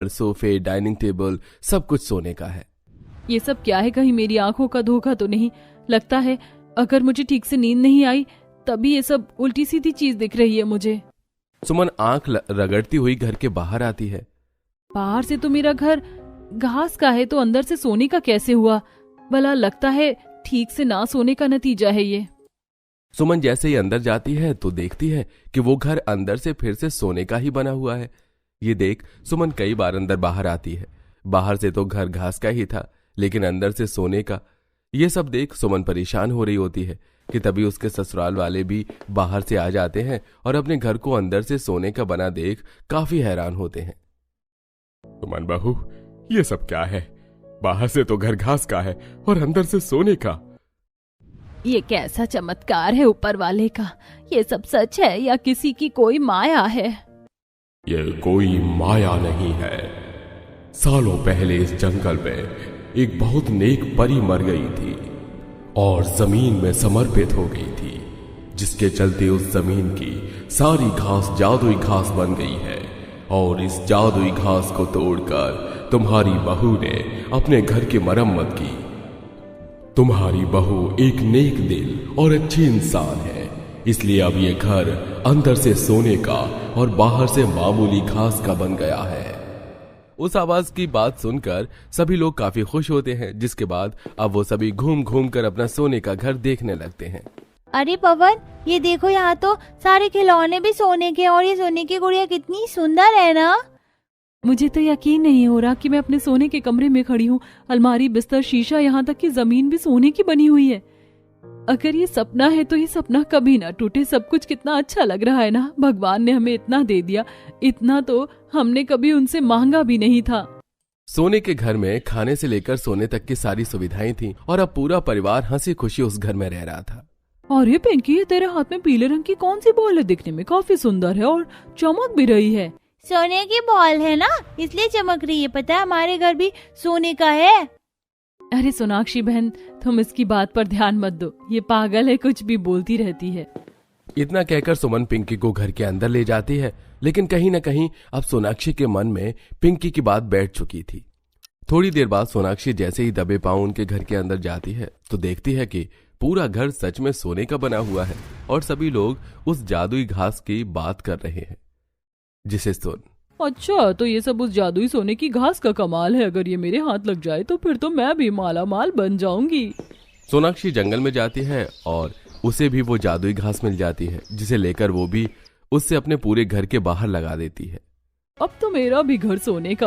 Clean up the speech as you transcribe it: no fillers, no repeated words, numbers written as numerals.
सोफे, dining table सब कुछ सोने का है। ये सब क्या है? कहीं मेरी आंखों का धोखा तो नहीं? लगता है अगर मुझे ठीक से नींद नहीं आई तभी ये सब उल्टी सीधी चीज दिख रही है मुझे। सुमन आंख रगड़ती हुई घर के बाहर आती है। बाहर से तो मेरा घर घास का है, तो अंदर से सोने का कैसे हुआ? भला लगता है ठीक से ना सोने का नतीजा है ये। सुमन जैसे ही अंदर जाती है तो देखती है कि वो घर अंदर से फिर से सोने का ही बना हुआ है। ये देख सुमन कई बार अंदर बाहर आती है। बाहर से तो घर घास का ही था, लेकिन अंदर से सोने का। ये सब देख सुमन परेशान हो रही होती है कि तभी उसके ससुराल वाले भी बाहर से आ जाते हैं और अपने घर को अंदर से सोने का बना देख काफी हैरान होते हैं। सुमन बहू, ये सब क्या है? बाहर से तो घर घास का है और अंदर से सोने का। ये कैसा चमत्कार है ऊपर वाले का? ये सब सच है या किसी की कोई माया है? ये कोई माया नहीं है। सालों पहले इस जंगल में एक बहुत नेक परी मर गई थी और जमीन में समर्पित हो गई थी, जिसके चलते उस जमीन की सारी घास जादुई घास बन गई है। और इस जादुई घास को तोड़कर तुम्हारी बहू ने अपने घर की मरम्मत की। तुम्हारी बहू एक नेक दिल और अच्छी इंसान है, इसलिए अब ये घर अंदर से सोने का और बाहर से मामूली घास का बन गया है। उस आवाज की बात सुनकर सभी लोग काफी खुश होते हैं, जिसके बाद अब वो सभी घूम घूम कर अपना सोने का घर देखने लगते हैं। अरे पवन, ये देखो यहाँ तो सारे खिलौने भी सोने के, और ये सोने की गुड़िया कितनी सुंदर है ना। मुझे तो यकीन नहीं हो रहा कि मैं अपने सोने के कमरे में खड़ी हूँ। अलमारी, बिस्तर, शीशा, यहाँ तक कि जमीन भी सोने की बनी हुई है। अगर ये सपना है तो ये सपना कभी ना टूटे। सब कुछ कितना अच्छा लग रहा है ना। भगवान ने हमें इतना दे दिया, इतना तो हमने कभी उनसे मांगा भी नहीं था। सोने के घर में खाने से लेकर सोने तक की सारी सुविधाएं थीं और अब पूरा परिवार हंसी खुशी उस घर में रह रहा था। अरे पिंकी, ये तेरे हाथ में पीले रंग की कौन सी बॉल है? दिखने में काफी सुंदर है और चमक भी रही है। सोने की बॉल है ना, इसलिए चमक रही है। पता है हमारे घर भी सोने का है। अरे सोनाक्षी बहन, तुम इसकी बात पर ध्यान मत दो, ये पागल है, कुछ भी बोलती रहती है। इतना कहकर सुमन पिंकी को घर के अंदर ले जाती है, लेकिन कहीं न कहीं अब सोनाक्षी के मन में पिंकी की बात बैठ चुकी थी। थोड़ी देर बाद सोनाक्षी जैसे ही दबे पांव उनके घर के अंदर जाती है तो देखती है कि पूरा घर सच में सोने का बना हुआ है और सभी लोग उस जादुई घास की बात कर रहे हैं जिसे सुन। अच्छा, तो ये सब उस जादुई सोने की घास का कमाल है। अगर ये मेरे हाथ लग जाए तो फिर तो मैं भी माला माल बन जाऊंगी। सोनाक्षी जंगल में जाती है और उसे भी वो जादुई घास मिल जाती है, जिसे लेकर वो भी उससे अपने पूरे घर के बाहर लगा देती है। अब तो मेरा भी घर सोने का